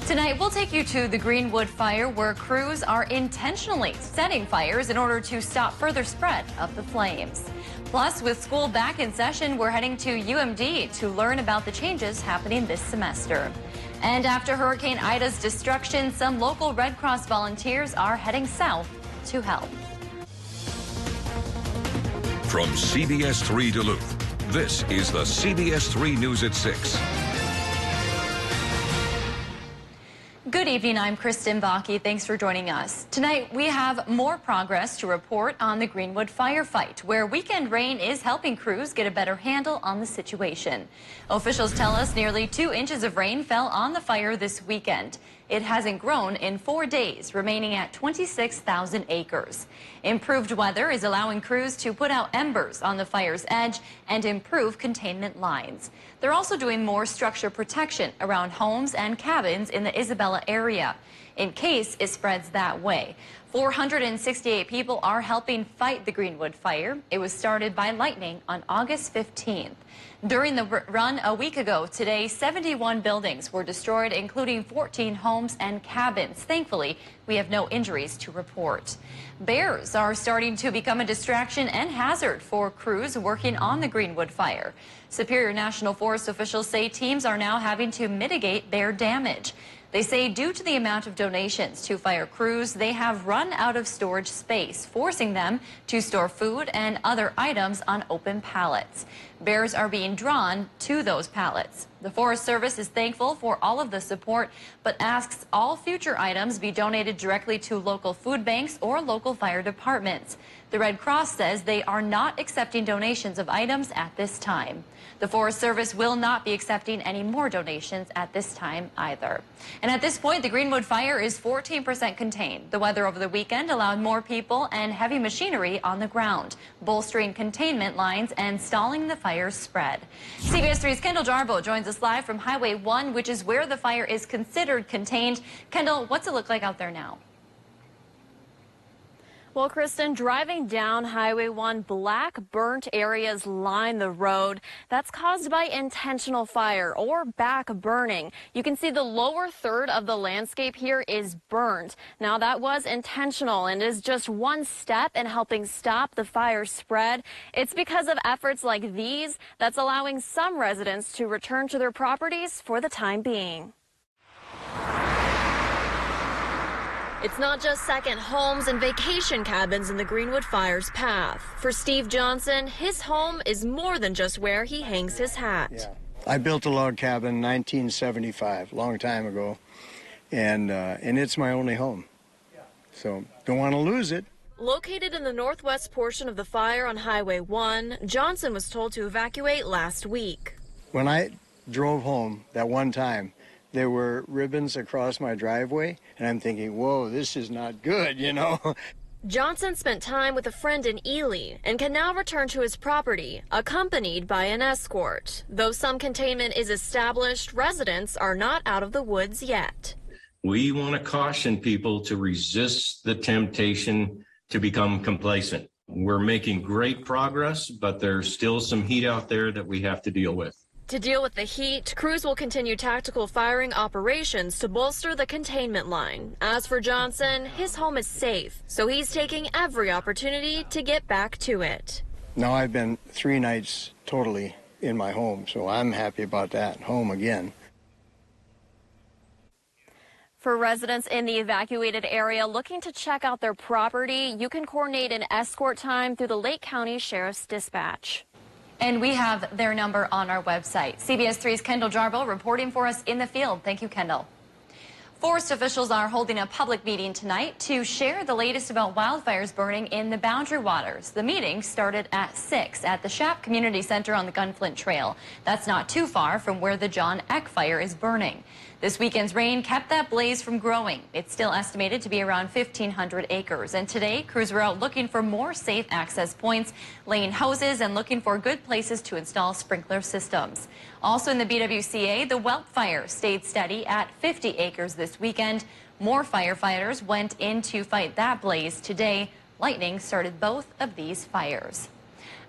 Tonight, we'll take you to the Greenwood fire, where crews are intentionally setting fires in order to stop further spread of the flames. Plus, with school back in session, we're heading to UMD to learn about the changes happening this semester. And after Hurricane Ida's destruction, some local Red Cross volunteers are heading south to help. From CBS3 Duluth, this is the CBS3 News at 6. Good evening, I'm Kristen Bakke. Thanks for joining us. Tonight, we have more progress to report on the Greenwood firefight, where weekend rain is helping crews get a better handle on the situation. Officials tell us nearly 2 inches of rain fell on the fire this weekend. It hasn't grown in 4 days, remaining at 26,000 acres. Improved weather is allowing crews to put out embers on the fire's edge and improve containment lines. They're also doing more structure protection around homes and cabins in the Isabella area, in case it spreads that way. 468 people are helping fight the Greenwood fire. It was started by lightning on August 15th. During the run a week ago today, 71 buildings were destroyed, including 14 homes and cabins. Thankfully, we have no injuries to report. Bears are starting to become a distraction and hazard for crews working on the Greenwood fire. Superior National Forest officials say teams are now having to mitigate their damage. They say due to the amount of donations to fire crews, they have run out of storage space, forcing them to store food and other items on open pallets. Bears are being drawn to those pallets. The Forest Service is thankful for all of the support, but asks all future items be donated directly to local food banks or local fire departments. The Red Cross says they are not accepting donations of items at this time. The Forest Service will not be accepting any more donations at this time either. And at this point, the Greenwood fire is 14% contained. The weather over the weekend allowed more people and heavy machinery on the ground, bolstering containment lines and stalling the fire's spread. CBS 3's Kendall Jarbo joins us live from Highway 1, which is where the fire is considered contained. Kendall, what's it look like out there now? Well, Kristen, driving down Highway 1, black burnt areas line the road. That's caused by intentional fire or back burning. You can see the lower third of the landscape here is burnt. Now, that was intentional and is just one step in helping stop the fire spread. It's because of efforts like these that's allowing some residents to return to their properties for the time being. It's not just second homes and vacation cabins in the Greenwood fire's path. For Steve Johnson, his home is more than just where he hangs his hat. Yeah. I built a log cabin in 1975, long time ago, and it's my only home. So don't want to lose it. Located in the northwest portion of the fire on Highway 1, Johnson was told to evacuate last week. When I drove home that one time, there were ribbons across my driveway, and I'm thinking, whoa, this is not good, you know. Johnson spent time with a friend in Ely and can now return to his property, accompanied by an escort. Though some containment is established, residents are not out of the woods yet. We want to caution people to resist the temptation to become complacent. We're making great progress, but there's still some heat out there that we have to deal with. To deal with the heat, crews will continue tactical firing operations to bolster the containment line. As for Johnson, his home is safe, so he's taking every opportunity to get back to it. Now I've been 3 nights totally in my home, so I'm happy about that, home again. For residents in the evacuated area looking to check out their property, you can coordinate an escort time through the Lake County Sheriff's Dispatch. And we have their number on our website. CBS 3's Kendall Jarbo reporting for us in the field. Thank you, Kendall. Forest officials are holding a public meeting tonight to share the latest about wildfires burning in the Boundary Waters. The meeting started at 6 at the Shap Community Center on the Gunflint Trail. That's not too far from where the John Eck fire is burning. This weekend's rain kept that blaze from growing. It's still estimated to be around 1,500 acres. And today, crews were out looking for more safe access points, laying hoses, and looking for good places to install sprinkler systems. Also in the BWCA, the Whelp fire stayed steady at 50 acres this weekend. More firefighters went in to fight that blaze today. Lightning started both of these fires.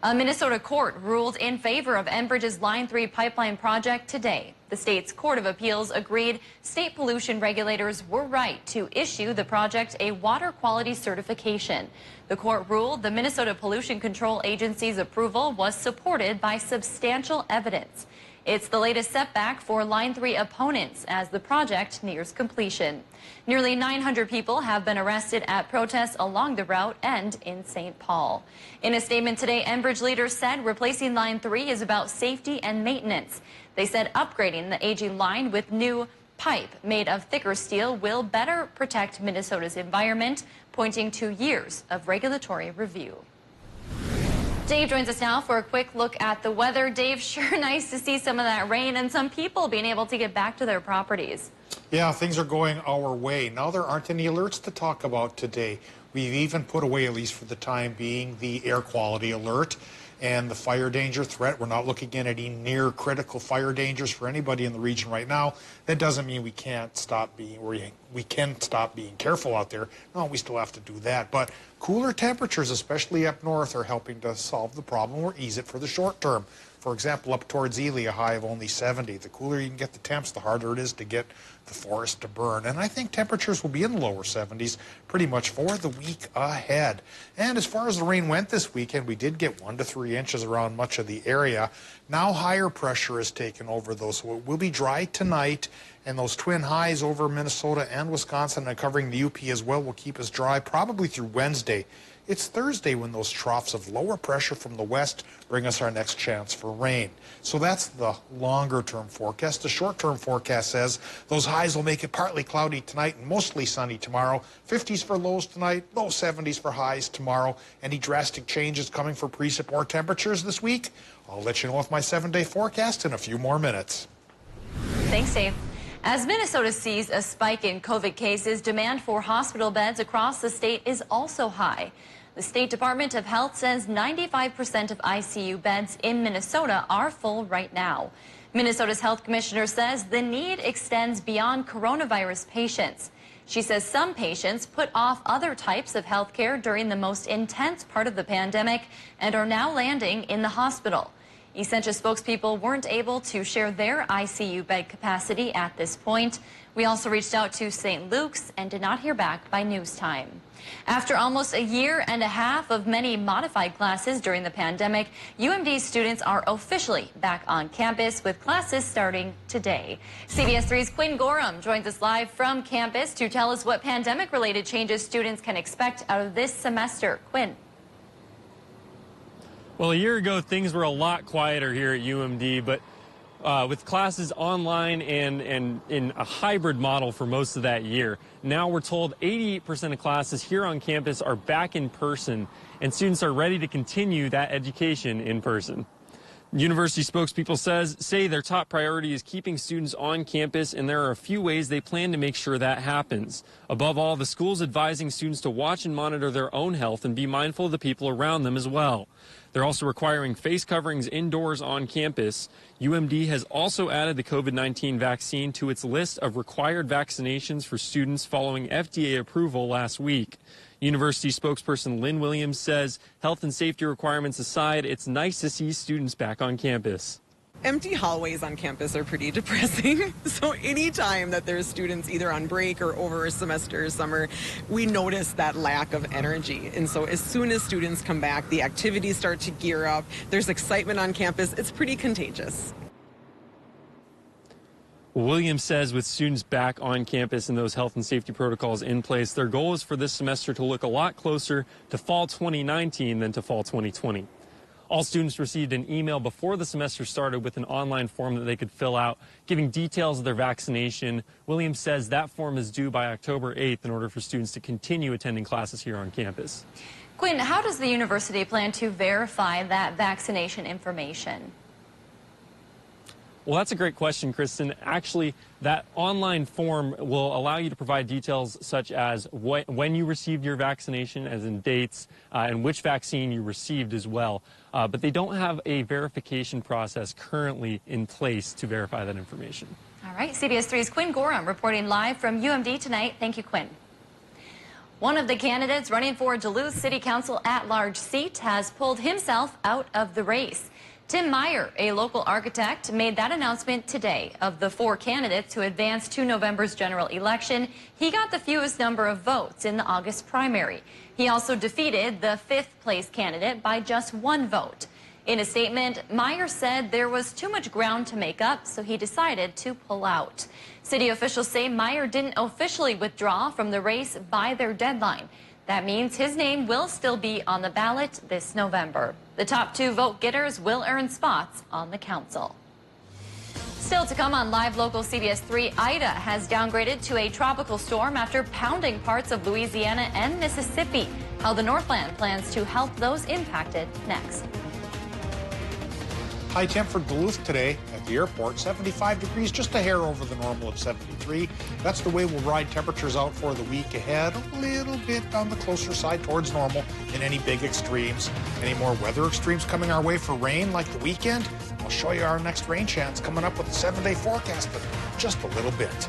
A Minnesota court ruled in favor of Enbridge's Line 3 pipeline project today. The state's Court of Appeals agreed state pollution regulators were right to issue the project a water quality certification. The court ruled the Minnesota Pollution Control Agency's approval was supported by substantial evidence. It's the latest setback for Line 3 opponents as the project nears completion. Nearly 900 people have been arrested at protests along the route and in St. Paul. In a statement today, Enbridge leaders said replacing Line 3 is about safety and maintenance. They said upgrading the aging line with new pipe made of thicker steel will better protect Minnesota's environment, pointing to years of regulatory review. Dave joins us now for a quick look at the weather. Dave, sure nice to see some of that rain and some people being able to get back to their properties. Yeah, things are going our way. Now there aren't any alerts to talk about today. We've even put away, at least for the time being, the air quality alert and the fire danger threat. We're not looking at any near critical fire dangers for anybody in the region right now. That doesn't mean we can't stop being, we can stop being careful out there. No, we still have to do that. But cooler temperatures, especially up north, are helping to solve the problem or ease it for the short term. For example, up towards Ely, a high of only 70. The cooler you can get the temps, the harder it is to get the forest to burn. And I think temperatures will be in the lower 70s pretty much for the week ahead. And as far as the rain went this weekend, we did get 1 to 3 inches around much of the area. Now higher pressure has taken over, though, so it will be dry tonight. And those twin highs over Minnesota and Wisconsin and covering the UP as well will keep us dry probably through Wednesday. It's Thursday when those troughs of lower pressure from the west bring us our next chance for rain. So that's the longer-term forecast. The short-term forecast says those highs will make it partly cloudy tonight and mostly sunny tomorrow. 50s for lows tonight, low 70s for highs tomorrow. Any drastic changes coming for precip or temperatures this week? I'll let you know with my 7-day forecast in a few more minutes. Thanks, Dave. As Minnesota sees a spike in COVID cases, demand for hospital beds across the state is also high. The State Department of Health says 95% of ICU beds in Minnesota are full right now. Minnesota's health commissioner says the need extends beyond coronavirus patients. She says some patients put off other types of health care during the most intense part of the pandemic and are now landing in the hospital. Essentia spokespeople weren't able to share their ICU bed capacity at this point. We also reached out to St. Luke's and did not hear back by news time. After almost a year and a half of many modified classes during the pandemic, UMD students are officially back on campus with classes starting today. CBS 3's Quinn Gorham joins us live from campus to tell us what pandemic-related changes students can expect out of this semester. Quinn. Well, a year ago, things were a lot quieter here at UMD, but with classes online and in a hybrid model for most of that year. Now we're told 88% of classes here on campus are back in person, and students are ready to continue that education in person. University spokespeople say their top priority is keeping students on campus, and there are a few ways they plan to make sure that happens. Above all, the school's advising students to watch and monitor their own health and be mindful of the people around them as well. They're also requiring face coverings indoors on campus. UMD has also added the COVID-19 vaccine to its list of required vaccinations for students following FDA approval last week. University spokesperson Lynn Williams says health and safety requirements aside, it's nice to see students back on campus. Empty hallways on campus are pretty depressing. So anytime that there's students either on break or over a semester or summer, we notice that lack of energy. And so as soon as students come back, the activities start to gear up. There's excitement on campus. It's pretty contagious. Williams says with students back on campus and those health and safety protocols in place, their goal is for this semester to look a lot closer to fall 2019 than to fall 2020. All students received an email before the semester started with an online form that they could fill out, giving details of their vaccination. Williams says that form is due by October 8th in order for students to continue attending classes here on campus. Quinn, how does the university plan to verify that vaccination information? Well, that's a great question, Kristen. Actually, that online form will allow you to provide details such as when you received your vaccination, as in dates, and which vaccine you received as well. But they don't have a verification process currently in place to verify that information. All right, CBS 3's Quinn Gorham reporting live from UMD tonight. Thank you, Quinn. One of the candidates running for Duluth City Council at-large seat has pulled himself out of the race. Tim Meyer, a local architect, made that announcement today. Of the 4 candidates who advanced to November's general election, he got the fewest number of votes in the August primary. He also defeated the 5th-place candidate by just 1 vote. In a statement, Meyer said there was too much ground to make up, so he decided to pull out. City officials say Meyer didn't officially withdraw from the race by their deadline. That means his name will still be on the ballot this November. The top 2 vote getters will earn spots on the council. Still to come on Live Local CBS 3, Ida has downgraded to a tropical storm after pounding parts of Louisiana and Mississippi. How the Northland plans to help those impacted next. High temp for Duluth today at the airport, 75 degrees, just a hair over the normal of 73. That's the way we'll ride temperatures out for the week ahead, a little bit on the closer side towards normal in any big extremes. Any more weather extremes coming our way for rain like the weekend? I'll show you our next rain chance coming up with a 7-day forecast, but just a little bit.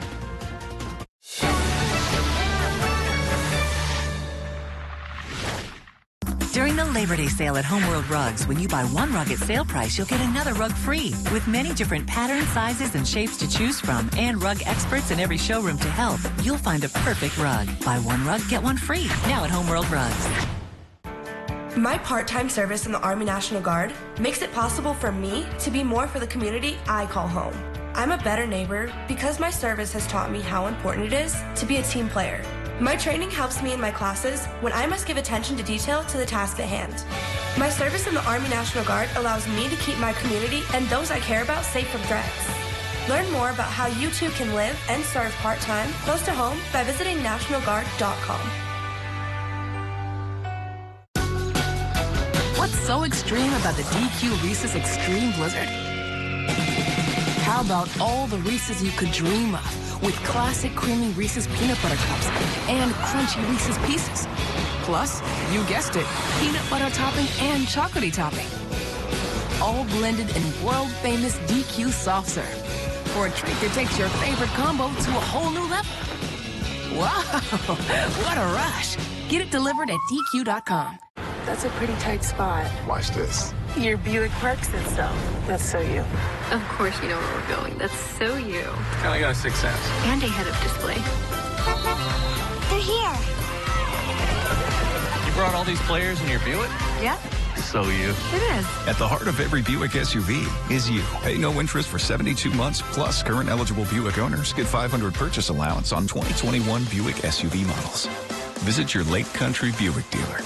During the Labor Day sale at Homeworld Rugs, when you buy 1 rug at sale price, you'll get another rug free. With many different patterns, sizes, and shapes to choose from, and rug experts in every showroom to help, you'll find a perfect rug. Buy 1 rug, get 1 free. Now at Homeworld Rugs. My part-time service in the Army National Guard makes it possible for me to be more for the community I call home. I'm a better neighbor because my service has taught me how important it is to be a team player. My training helps me in my classes when I must give attention to detail to the task at hand. My service in the Army National Guard allows me to keep my community and those I care about safe from threats. Learn more about how you too can live and serve part-time close to home by visiting nationalguard.com. What's so extreme about the DQ Reese's Extreme Blizzard? How about all the Reese's you could dream of? With classic creamy Reese's peanut butter cups and crunchy Reese's Pieces. Plus, you guessed it, peanut butter topping and chocolatey topping. All blended in world-famous DQ soft serve for a treat that takes your favorite combo to a whole new level. Wow, what a rush. Get it delivered at DQ.com. That's a pretty tight spot. Watch this. Your Buick parks itself. That's so you. Of course you know where we're going. That's so you. Kind of got a 6th sense. And a head-up display. They're here. You brought all these players in your Buick? Yeah. So you. It is. At the heart of every Buick SUV is you. Pay no interest for 72 months, plus current eligible Buick owners get $500 purchase allowance on 2021 Buick SUV models. Visit your Lake Country Buick dealer.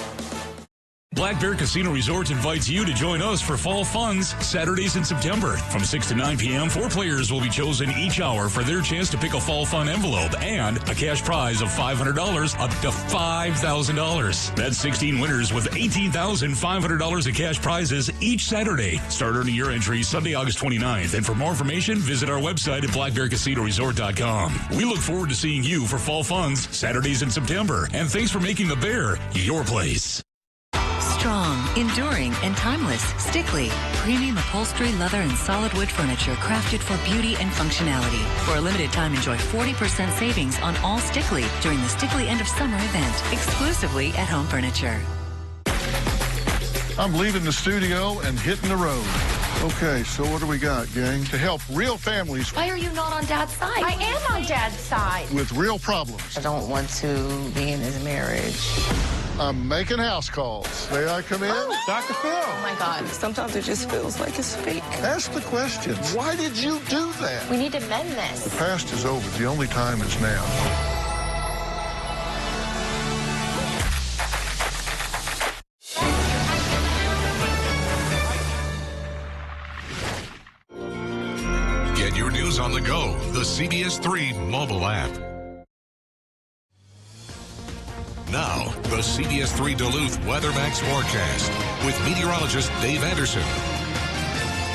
Black Bear Casino Resort invites you to join us for Fall Funds Saturdays in September. From 6 to 9 p.m., 4 players will be chosen each hour for their chance to pick a Fall Fun envelope and a cash prize of $500 up to $5,000. That's 16 winners with $18,500 of cash prizes each Saturday. Start earning your entry Sunday, August 29th. And for more information, visit our website at blackbearcasinoresort.com. We look forward to seeing you for Fall Funds Saturdays in September. And thanks for making the Bear your place. Strong, enduring, and timeless. Stickley. Premium upholstery, leather, and solid wood furniture crafted for beauty and functionality. For a limited time, enjoy 40% savings on all Stickley during the Stickley End of Summer event, exclusively at Home Furniture. I'm leaving the studio and hitting the road. Okay, so what do we got, gang? To help real families. Why are you not on Dad's side? I am on Dad's side. With real problems. I don't want to be in his marriage. I'm making house calls. May I come in? Oh. Dr. Phil. Oh, my God. Sometimes it just feels like it's fake. Ask the questions. Why did you do that? We need to mend this. The past is over. The only time is now. Get your news on the go. The CBS3 mobile app. Now, the CBS3 Duluth Weathermax forecast with meteorologist Dave Anderson.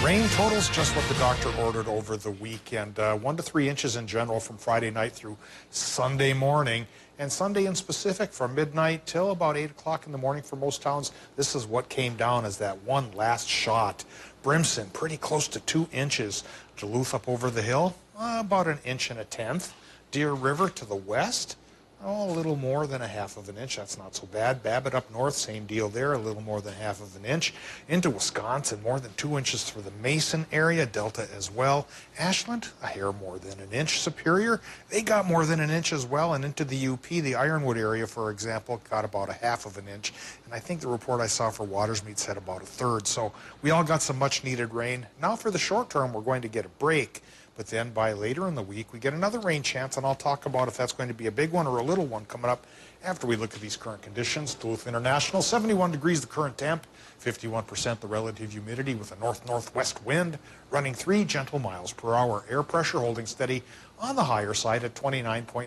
Rain totals just what the doctor ordered over the weekend. 1 to 3 inches in general from Friday night through Sunday morning. And Sunday in specific from midnight till about 8 o'clock in the morning for most towns. This is what came down as that one last shot. Brimson, pretty close to 2 inches. Duluth up over the hill, about 1 1/10 inches. Deer River to the west, a little more than a half of an inch. That's not so bad. Babbitt up north, same deal there, a little more than half of an inch. Into Wisconsin, more than 2 inches for the Mason area, Delta as well. Ashland, a hair more than an inch. Superior, they got more than an inch as well. And into the UP, the Ironwood area, for example, got about a half of an inch. And I think the report I saw for Watersmeet said about a third. So we all got some much needed rain. Now for the short term, we're going to get a break. But then by later in the week, we get another rain chance, and I'll talk about if that's going to be a big one or a little one coming up after we look at these current conditions. Duluth International, 71 degrees the current temp, 51% the relative humidity with a north-northwest wind, running 3 gentle miles per hour. Air pressure holding steady on the higher side at 29.95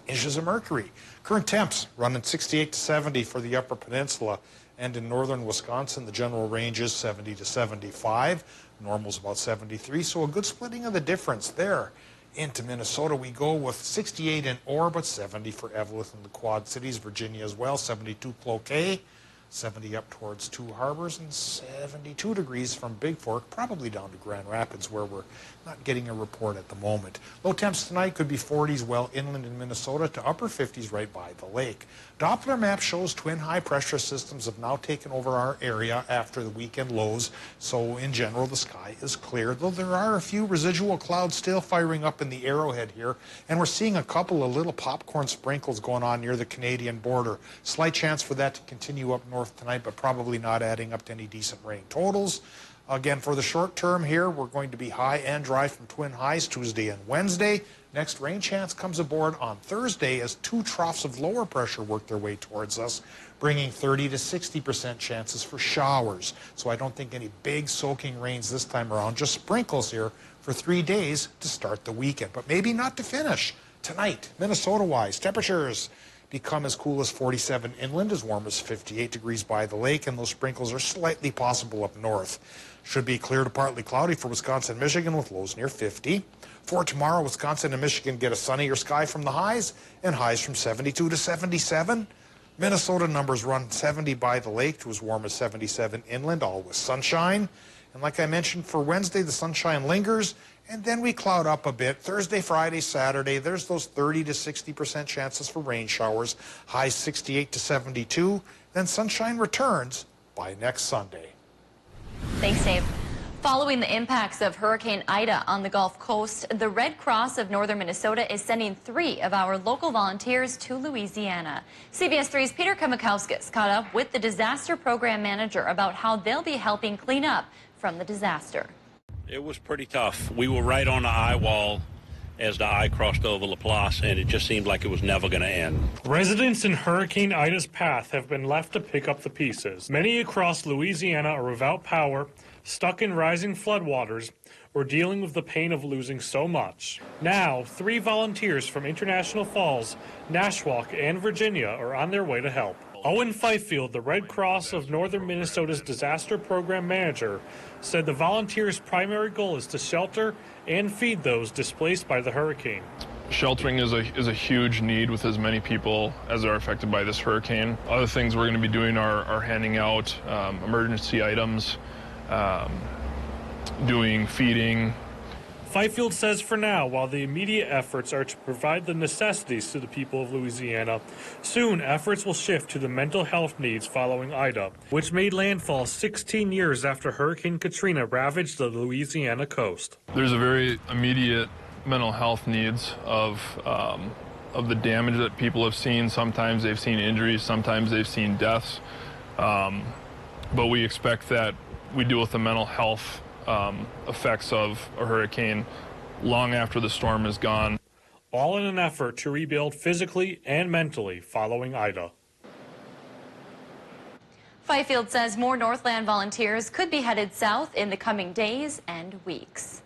inches of mercury. Current temps running 68 to 70 for the Upper Peninsula, and in northern Wisconsin, the general range is 70 to 75. Normal's about 73, so a good splitting of the difference there. Into Minnesota we go with 68 in Orr, but 70 for Evelyn and the Quad Cities. Virginia as well, 72 Cloquet, 70 up towards Two Harbors, and 72 degrees from Big Fork, probably down to Grand Rapids, where we're not getting a report at the moment. Low temps tonight could be 40s well inland in Minnesota to upper 50s right by the lake. Doppler map shows twin high pressure systems have now taken over our area after the weekend lows, so in general the sky is clear, though there are a few residual clouds still firing up in the Arrowhead here, and we're seeing a couple of little popcorn sprinkles going on near the Canadian border. Slight chance for that to continue up north tonight, but probably not adding up to any decent rain totals. Again, for the short term here, we're going to be high and dry from twin highs Tuesday and Wednesday. Next rain chance comes aboard on Thursday as 2 troughs of lower pressure work their way towards us, bringing 30 to 60% chances for showers. So I don't think any big soaking rains this time around, just sprinkles here for 3 days to start the weekend, but maybe not to finish. Tonight, Minnesota-wise, temperatures become as cool as 47 inland, as warm as 58 degrees by the lake, and those sprinkles are slightly possible up north. Should be clear to partly cloudy for Wisconsin and Michigan with lows near 50. For tomorrow, Wisconsin and Michigan get a sunnier sky from the highs, and highs from 72 to 77. Minnesota numbers run 70 by the lake to as warm as 77 inland, all with sunshine. And like I mentioned, for Wednesday, the sunshine lingers, and then we cloud up a bit. Thursday, Friday, Saturday, there's those 30 to 60% chances for rain showers, highs 68 to 72. Then sunshine returns by next Sunday. Thanks, Dave. Following the impacts of Hurricane Ida on the Gulf Coast, the Red Cross of northern Minnesota is sending 3 of our local volunteers to Louisiana. CBS3's Peter Kamakauskas caught up with the disaster program manager about how they'll be helping clean up from the disaster. It was pretty tough. We were right on the eye wall as the eye crossed over Laplace, and it just seemed like it was never going to end. Residents in Hurricane Ida's path have been left to pick up the pieces. Many across Louisiana are without power, stuck in rising floodwaters, or dealing with the pain of losing so much. Now, 3 volunteers from International Falls, Nashwauk, and Virginia are on their way to help. Owen Fifield, the Red Cross of northern Minnesota's disaster program manager, said the volunteers' primary goal is to shelter and feed those displaced by the hurricane. Sheltering is a huge need with as many people as are affected by this hurricane. Other things we're going to be doing are handing out emergency items, doing feeding. Fifield says for now, while the immediate efforts are to provide the necessities to the people of Louisiana, soon efforts will shift to the mental health needs following Ida, which made landfall 16 years after Hurricane Katrina ravaged the Louisiana coast. There's a very immediate mental health needs of the damage that people have seen. Sometimes they've seen injuries, sometimes they've seen deaths, but we expect that we deal with the mental health effects of a hurricane long after the storm is gone. All in an effort to rebuild physically and mentally following Ida. Fifield says more Northland volunteers could be headed south in the coming days and weeks.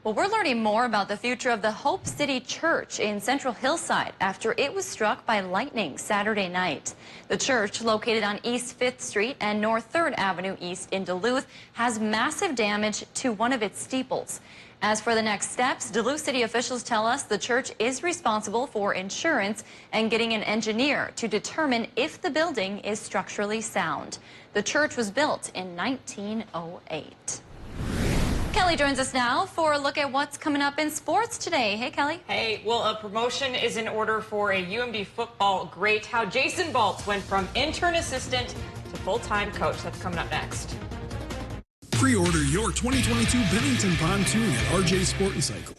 Well, we're learning more about the future of the Hope City Church in Central Hillside after it was struck by lightning Saturday night. The church, located on East 5th Street and North 3rd Avenue East in Duluth, has massive damage to one of its steeples. As for the next steps, Duluth City officials tell us the church is responsible for insurance and getting an engineer to determine if the building is structurally sound. The church was built in 1908. Kelly joins us now for a look at what's coming up in sports today. Hey, Kelly. Hey, well, a promotion is in order for a UMD football great. How Jason Baltz went from intern assistant to full-time coach. That's coming up next. Pre-order your 2022 Bennington Pontoon at RJ Sport and Cycle.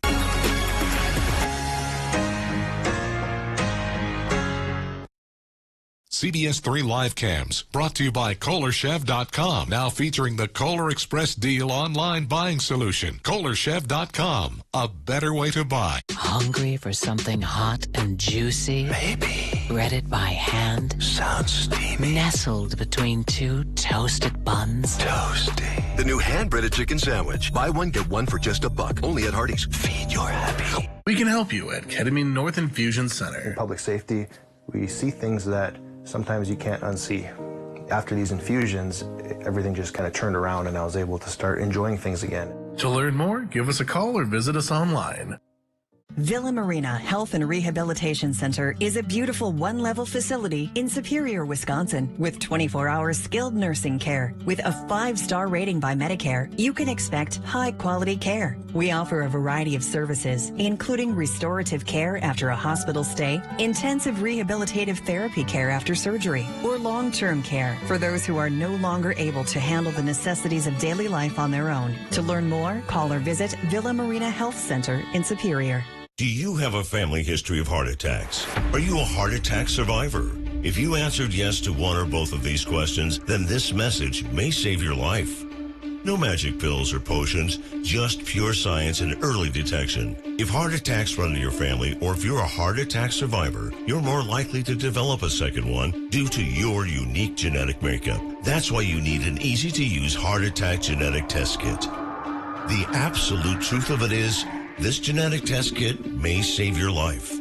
CBS3 Live Cams, brought to you by KohlerChev.com, now featuring the Kohler Express Deal online buying solution. KohlerChev.com, a better way to buy. Hungry for something hot and juicy? Maybe. Breaded by hand? Sounds steamy. Nestled between two toasted buns? Toasty. The new hand-breaded chicken sandwich. Buy one, get one for just $1. Only at Hardee's. Feed your happy. We can help you at Ketamine North Infusion Center. In public safety, we see things that sometimes you can't unsee. After these infusions, everything just kind of turned around and I was able to start enjoying things again. To learn more, give us a call or visit us online. Villa Marina Health and Rehabilitation Center is a beautiful one-level facility in Superior, Wisconsin, with 24-hour skilled nursing care. With a 5-star rating by Medicare, you can expect high-quality care. We offer a variety of services, including restorative care after a hospital stay, intensive rehabilitative therapy care after surgery, or long-term care for those who are no longer able to handle the necessities of daily life on their own. To learn more, call or visit Villa Marina Health Center in Superior. Do you have a family history of heart attacks? Are you a heart attack survivor? If you answered yes to one or both of these questions, then this message may save your life. No magic pills or potions, just pure science and early detection. If heart attacks run in your family, or if you're a heart attack survivor, you're more likely to develop a second one due to your unique genetic makeup. That's why you need an easy-to-use heart attack genetic test kit. The absolute truth of it is, this genetic test kit may save your life.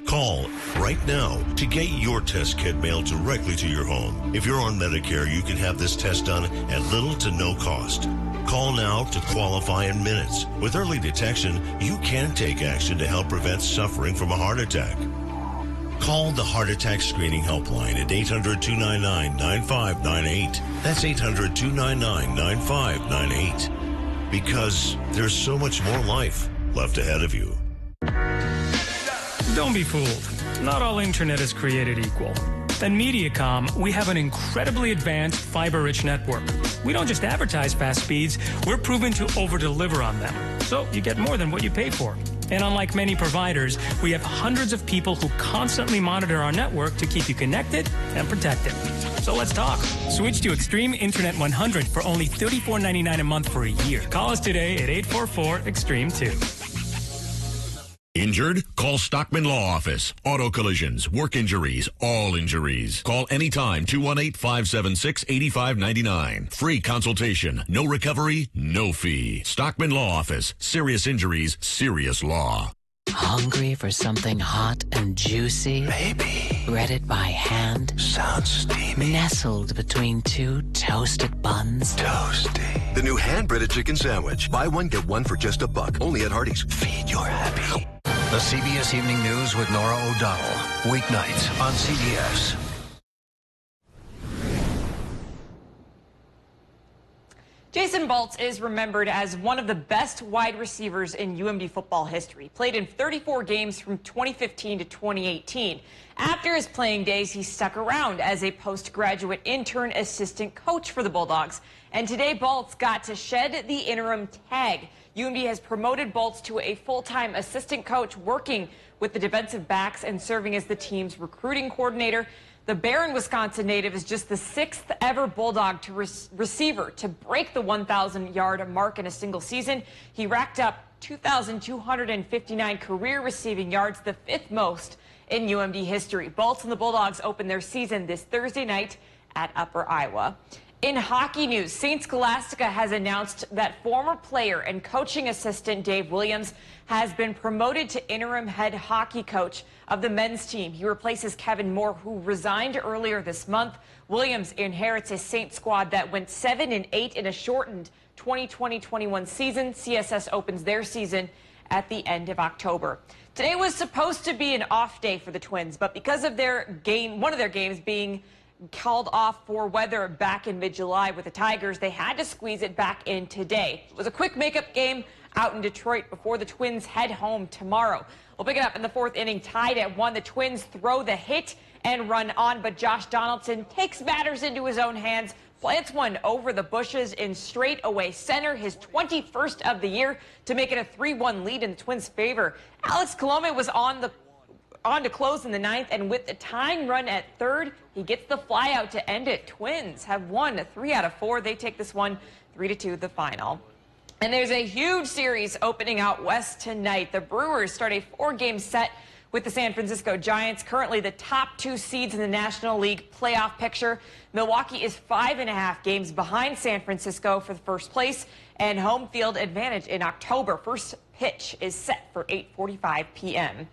Call right now to get your test kit mailed directly to your home. If you're on Medicare, you can have this test done at little to no cost. Call now to qualify in minutes. With early detection, you can take action to help prevent suffering from a heart attack. Call the Heart Attack Screening Helpline at 800-299-9598. That's 800-299-9598. Because there's so much more life left ahead of you. Don't be fooled. Not all internet is created equal. At Mediacom, we have an incredibly advanced fiber-rich network. We don't just advertise fast speeds, we're proven to over-deliver on them. So you get more than what you pay for. And unlike many providers, we have hundreds of people who constantly monitor our network to keep you connected and protected. So let's talk. Switch to Extreme Internet 100 for only $34.99 a month for a year. Call us today at 844-EXTREME2. Injured? Call Stockman Law Office. Auto collisions, work injuries, all injuries. Call anytime, 218-576-8599. Free consultation, no recovery, no fee. Stockman Law Office. Serious injuries, serious law. Hungry for something hot and juicy? Maybe. Breaded by hand? Sounds steamy. Nestled between two toasted buns? Toasty. The new hand-breaded chicken sandwich. Buy one, get one for just $1. Only at Hardee's. Feed your happy. The CBS Evening News with Nora O'Donnell. Weeknights on CBS. Jason Baltz is remembered as one of the best wide receivers in UMD football history. Played in 34 games from 2015 to 2018. After his playing days, he stuck around as a postgraduate intern assistant coach for the Bulldogs. And today, Baltz got to shed the interim tag. UMD has promoted Baltz to a full-time assistant coach, working with the defensive backs and serving as the team's recruiting coordinator. The Barron, Wisconsin native is just the 6th ever Bulldog to receiver to break the 1,000-yard mark in a single season. He racked up 2,259 career receiving yards, the 5th most in UMD history. Baltz and the Bulldogs open their season this Thursday night at Upper Iowa. In hockey news, St. Scholastica has announced that former player and coaching assistant Dave Williams has been promoted to interim head hockey coach of the men's team. He replaces Kevin Moore, who resigned earlier this month. Williams inherits a Saint squad that went 7-8 in a shortened 2020-21 season. CSS opens their season at the end of October. Today was supposed to be an off day for the Twins, but because of their game, one of their games being called off for weather back in mid-July with the Tigers. They had to squeeze it back in today. It was a quick makeup game out in Detroit before the Twins head home tomorrow. We'll pick it up in the 4th inning, tied at 1. The Twins throw the hit and run on, but Josh Donaldson takes matters into his own hands, plants one over the bushes in straightaway center, his 21st of the year, to make it a 3-1 lead in the Twins' favor. Alex Colome was on to close in the 9th, and with the tying run at 3rd, he gets the fly out to end it. Twins have won 3 out of 4. They take this one 3-2 the final. And there's a huge series opening out west tonight. The Brewers start a 4-game set with the San Francisco Giants, currently the top 2 seeds in the National League playoff picture. Milwaukee is 5.5 games behind San Francisco for the first place and home field advantage in October. First pitch is set for 8:45 p.m.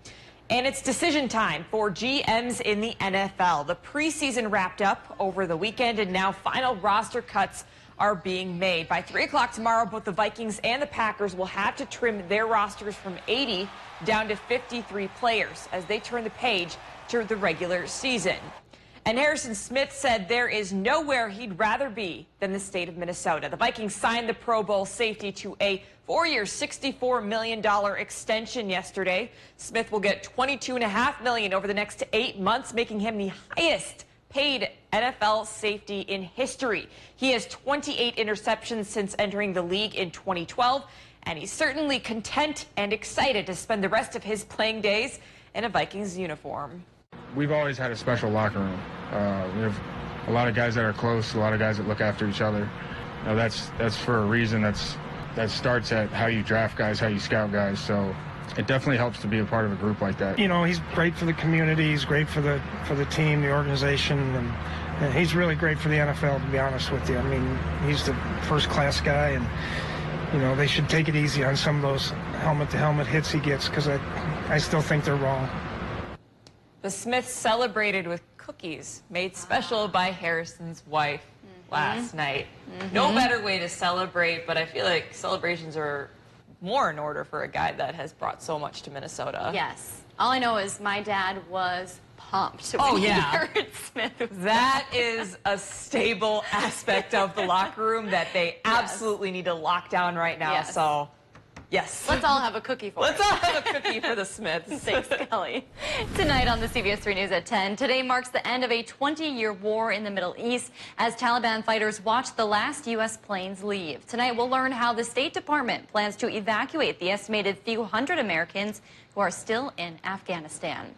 And it's decision time for GMs in the NFL. The preseason wrapped up over the weekend, and now final roster cuts are being made. By 3 o'clock tomorrow, both the Vikings and the Packers will have to trim their rosters from 80 down to 53 players as they turn the page to the regular season. And Harrison Smith said there is nowhere he'd rather be than the state of Minnesota. The Vikings signed the Pro Bowl safety to a 4-year, $64 million extension yesterday. Smith will get $22.5 million over the next 8 months, making him the highest paid NFL safety in history. He has 28 interceptions since entering the league in 2012, and he's certainly content and excited to spend the rest of his playing days in a Vikings uniform. We've always had a special locker room. We have a lot of guys that are close, a lot of guys that look after each other. You know, that's for a reason. That starts at how you draft guys, how you scout guys. So it definitely helps to be a part of a group like that. You know, he's great for the community. He's great for the team, the organization, and he's really great for the NFL, to be honest with you. I mean, he's the first-class guy, and you know, they should take it easy on some of those helmet-to-helmet hits he gets, because I still think they're wrong. The Smiths celebrated with cookies made special by Harrison's wife last night. No better way to celebrate, but I feel like celebrations are more in order for a guy that has brought so much to Minnesota. Yes. All I know is my dad was pumped when he heard Smith. That is a stable aspect of the locker room that they absolutely need to lock down right now. Yes. So, yes. Let's all have a cookie for Let's all have a cookie for the Smiths. Thanks, Kelly. Tonight on the CBS3 News at 10, today marks the end of a 20-year war in the Middle East as Taliban fighters watch the last U.S. planes leave. Tonight we'll learn how the State Department plans to evacuate the estimated few hundred Americans who are still in Afghanistan.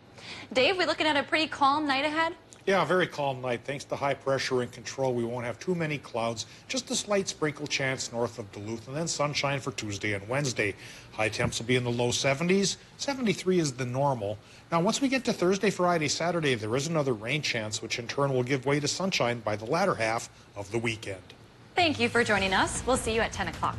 Dave, we're looking at a pretty calm night ahead? Yeah, a very calm night. Thanks to high pressure and control, we won't have too many clouds. Just a slight sprinkle chance north of Duluth, and then sunshine for Tuesday and Wednesday. High temps will be in the low 70s. 73 is the normal. Now, once we get to Thursday, Friday, Saturday, there is another rain chance, which in turn will give way to sunshine by the latter half of the weekend. Thank you for joining us. We'll see you at 10 o'clock.